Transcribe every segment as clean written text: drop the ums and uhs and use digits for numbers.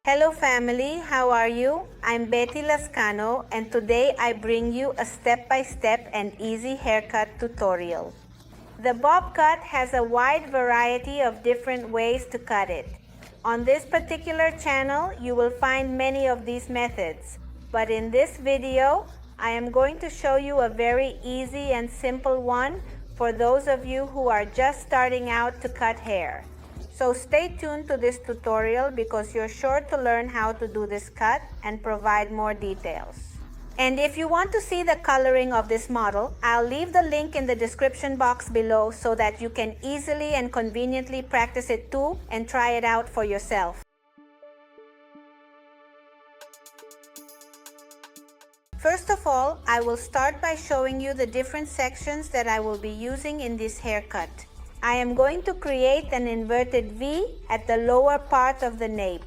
Hello family, how are you? I'm Betty Lascano and today I bring you a step-by-step and easy haircut tutorial. The bob cut has a wide variety of different ways to cut it. On this particular channel, you will find many of these methods. But in this video, I am going to show you a very easy and simple one for those of you who are just starting out to cut hair. So stay tuned to this tutorial because you're sure to learn how to do this cut and provide more details. And if you want to see the coloring of this model, I'll leave the link in the description box below so that you can easily and conveniently practice it too and try it out for yourself. First of all, I will start by showing you the different sections that I will be using in this haircut. I am going to create an inverted V at the lower part of the nape.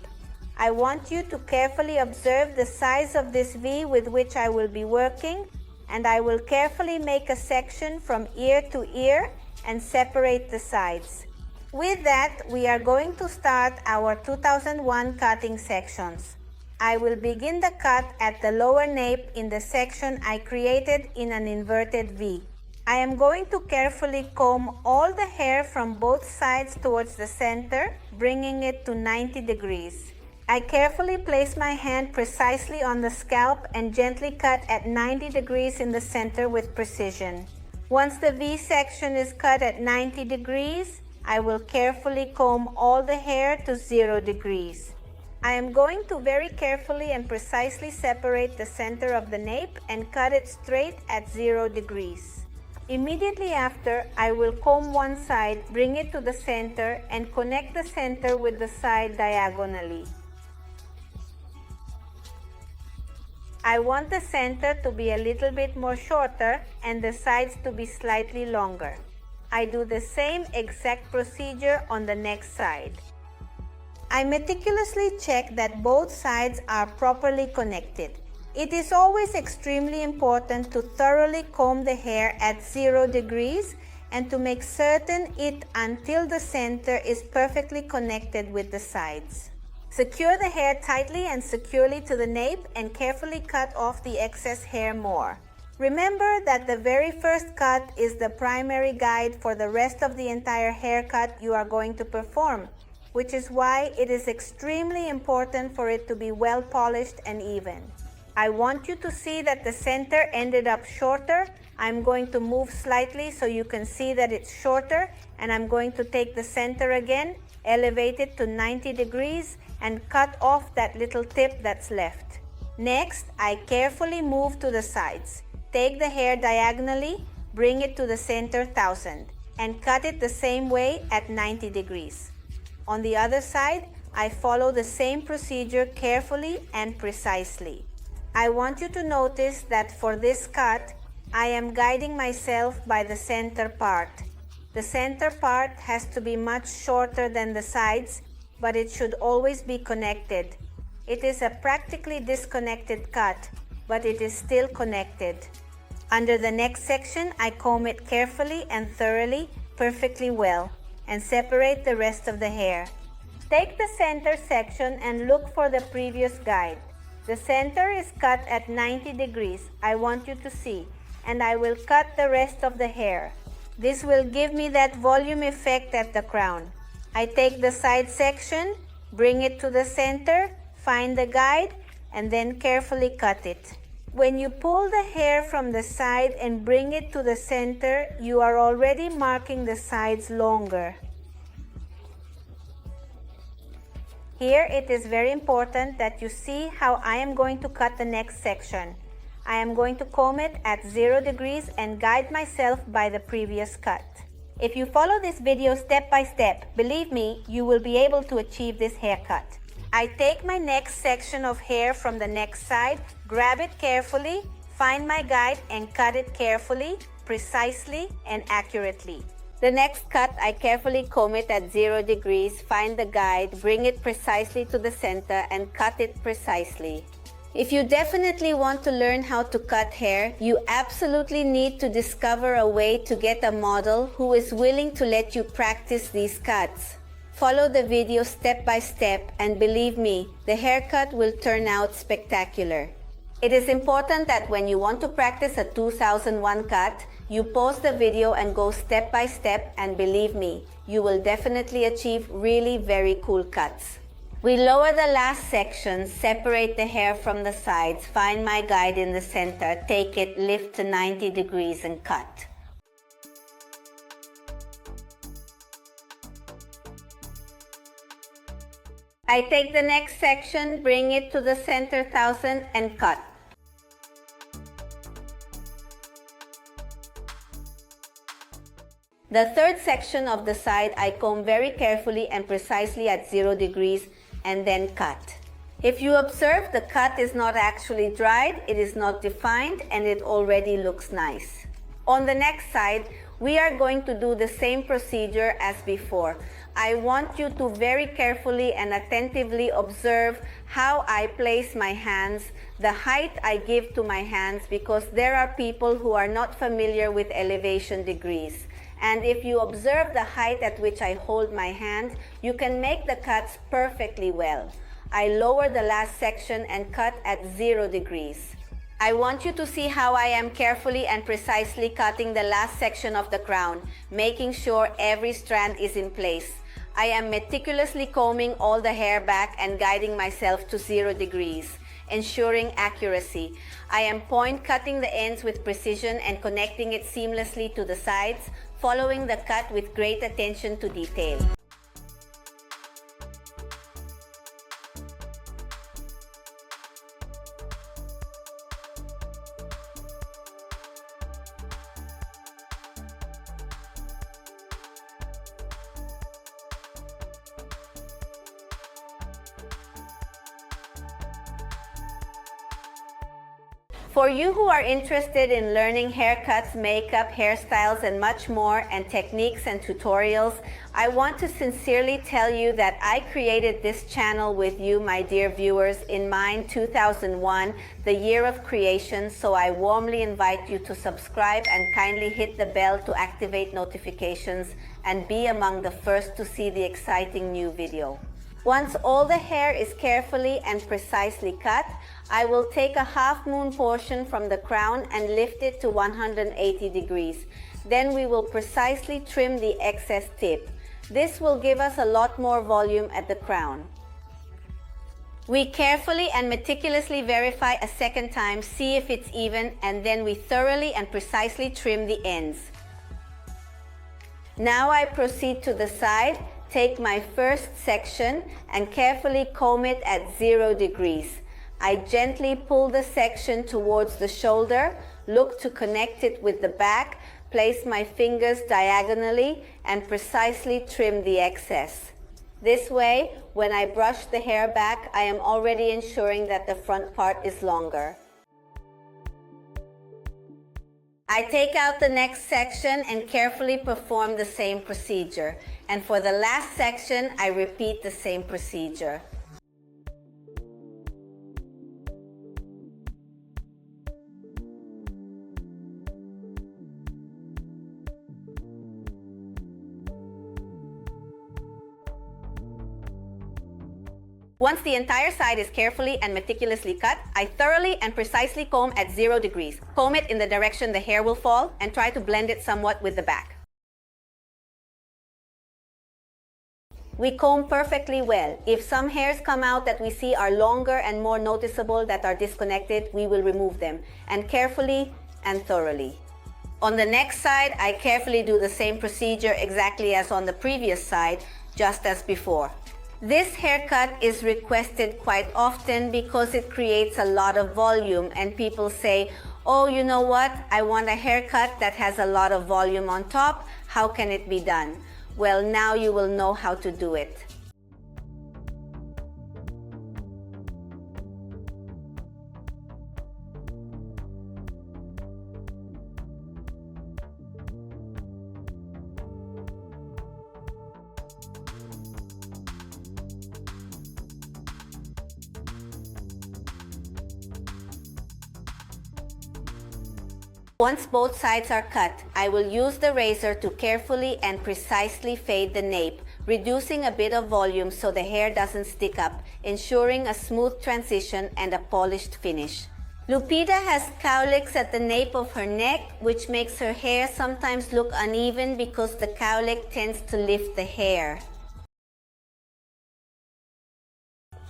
I want you to carefully observe the size of this V with which I will be working, and I will carefully make a section from ear to ear and separate the sides. With that, we are going to start our 2001 cutting sections. I will begin the cut at the lower nape in the section I created in an inverted V. I am going to carefully comb all the hair from both sides towards the center, bringing it to 90 degrees. I carefully place my hand precisely on the scalp and gently cut at 90 degrees in the center with precision. Once the V section is cut at 90 degrees, I will carefully comb all the hair to 0 degrees. I am going to very carefully and precisely separate the center of the nape and cut it straight at 0 degrees. Immediately after, I will comb one side, bring it to the center, and connect the center with the side diagonally. I want the center to be a little bit more shorter and the sides to be slightly longer. I do the same exact procedure on the next side. I meticulously check that both sides are properly connected. It is always extremely important to thoroughly comb the hair at 0 degrees and to make certain it until the center is perfectly connected with the sides. Secure the hair tightly and securely to the nape and carefully cut off the excess hair more. Remember that the very first cut is the primary guide for the rest of the entire haircut you are going to perform, which is why it is extremely important for it to be well polished and even. I want you to see that the center ended up shorter. I'm going to move slightly so you can see that it's shorter, and I'm going to take the center again, elevate it to 90 degrees, and cut off that little tip that's left. Next, I carefully move to the sides. Take the hair diagonally, bring it to the center 1000, and cut it the same way at 90 degrees. On the other side, I follow the same procedure carefully and precisely. I want you to notice that for this cut, I am guiding myself by the center part. The center part has to be much shorter than the sides, but it should always be connected. It is a practically disconnected cut, but it is still connected. Under the next section, I comb it carefully and thoroughly, perfectly well, and separate the rest of the hair. Take the center section and look for the previous guide. The center is cut at 90 degrees, I want you to see, and I will cut the rest of the hair. This will give me that volume effect at the crown. I take the side section, bring it to the center, find the guide, and then carefully cut it. When you pull the hair from the side and bring it to the center, you are already marking the sides longer. Here it is very important that you see how I am going to cut the next section. I am going to comb it at 0 degrees and guide myself by the previous cut. If you follow this video step by step, believe me, you will be able to achieve this haircut. I take my next section of hair from the next side, grab it carefully, find my guide and cut it carefully, precisely and accurately. The next cut, I carefully comb it at 0 degrees, find the guide, bring it precisely to the center and cut it precisely. If you definitely want to learn how to cut hair, you absolutely need to discover a way to get a model who is willing to let you practice these cuts. Follow the video step by step and believe me, the haircut will turn out spectacular. It is important that when you want to practice a 2001 cut, you pause the video and go step by step, and believe me, you will definitely achieve really very cool cuts. We lower the last section, separate the hair from the sides, find my guide in the center, take it, lift to 90 degrees and cut. I take the next section, bring it to the center 1000 and cut. The third section of the side I comb very carefully and precisely at 0 degrees and then cut. If you observe, the cut is not actually dried, it is not defined, and it already looks nice. On the next side, we are going to do the same procedure as before. I want you to very carefully and attentively observe how I place my hands, the height I give to my hands, because there are people who are not familiar with elevation degrees. And if you observe the height at which I hold my hand, you can make the cuts perfectly well. I lower the last section and cut at 0 degrees. I want you to see how I am carefully and precisely cutting the last section of the crown, making sure every strand is in place. I am meticulously combing all the hair back and guiding myself to 0 degrees, ensuring accuracy. I am point cutting the ends with precision and connecting it seamlessly to the sides, following the cut with great attention to detail. For you who are interested in learning haircuts, makeup, hairstyles, and much more, and techniques and tutorials, I want to sincerely tell you that I created this channel with you, my dear viewers, in mind 2001, the year of creation, so I warmly invite you to subscribe and kindly hit the bell to activate notifications and be among the first to see the exciting new video. Once all the hair is carefully and precisely cut, I will take a half moon portion from the crown and lift it to 180 degrees. Then we will precisely trim the excess tip. This will give us a lot more volume at the crown. We carefully and meticulously verify a second time, see if it's even, and then we thoroughly and precisely trim the ends. Now I proceed to the side, take my first section and carefully comb it at 0 degrees. I gently pull the section towards the shoulder, look to connect it with the back, place my fingers diagonally and precisely trim the excess. This way, when I brush the hair back, I am already ensuring that the front part is longer. I take out the next section and carefully perform the same procedure. And for the last section, I repeat the same procedure. Once the entire side is carefully and meticulously cut, I thoroughly and precisely comb at 0 degrees. Comb it in the direction the hair will fall and try to blend it somewhat with the back. We comb perfectly well. If some hairs come out that we see are longer and more noticeable that are disconnected, we will remove them, and carefully and thoroughly. On the next side, I carefully do the same procedure exactly as on the previous side, just as before. This haircut is requested quite often because it creates a lot of volume, and people say, oh, you know what, I want a haircut that has a lot of volume on top. How can it be done? Well, now you will know how to do it. Once both sides are cut, I will use the razor to carefully and precisely fade the nape, reducing a bit of volume so the hair doesn't stick up, ensuring a smooth transition and a polished finish. Lupita has cowlicks at the nape of her neck, which makes her hair sometimes look uneven because the cowlick tends to lift the hair.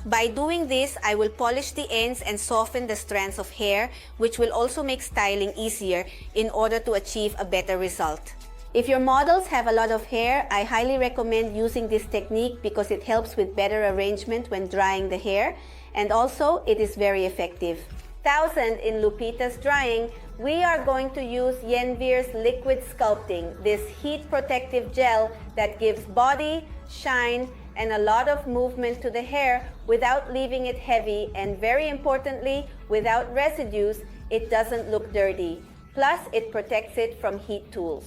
By doing this, I will polish the ends and soften the strands of hair, which will also make styling easier in order to achieve a better result. If your models have a lot of hair, I highly recommend using this technique because it helps with better arrangement when drying the hair, and also it is very effective. 1000 in Lupita's drying, we are going to use Yenvir's liquid sculpting, this heat protective gel that gives body, shine, and a lot of movement to the hair without leaving it heavy, and very importantly, without residues. It doesn't look dirty. Plus, it protects it from heat tools.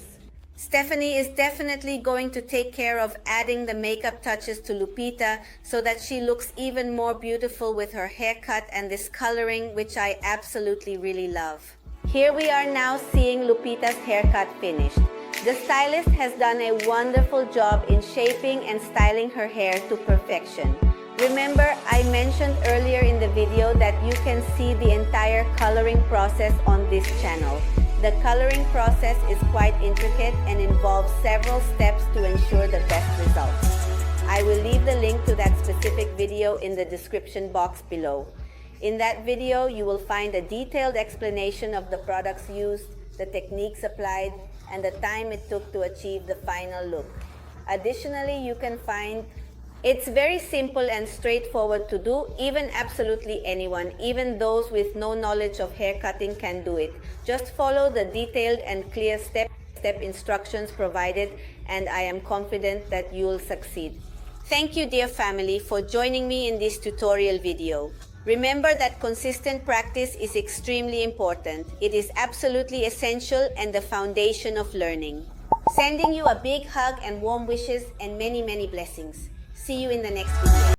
Stephanie is definitely going to take care of adding the makeup touches to Lupita so that she looks even more beautiful with her haircut and this coloring, which I absolutely really love. Here we are now seeing Lupita's haircut finished. The stylist has done a wonderful job in shaping and styling her hair to perfection. Remember, I mentioned earlier in the video that you can see the entire coloring process on this channel. The coloring process is quite intricate and involves several steps to ensure the best results. I will leave the link to that specific video in the description box below. In that video, you will find a detailed explanation of the products used, the techniques applied, and the time it took to achieve the final look. Additionally, you can find it's very simple and straightforward to do. Even absolutely anyone, even those with no knowledge of hair cutting, can do it. Just follow the detailed and clear step-by-step instructions provided, and I am confident that you will succeed. Thank you, dear family, for joining me in this tutorial video. Remember that consistent practice is extremely important. It is absolutely essential and the foundation of learning. Sending you a big hug and warm wishes and many, many blessings. See you in the next video.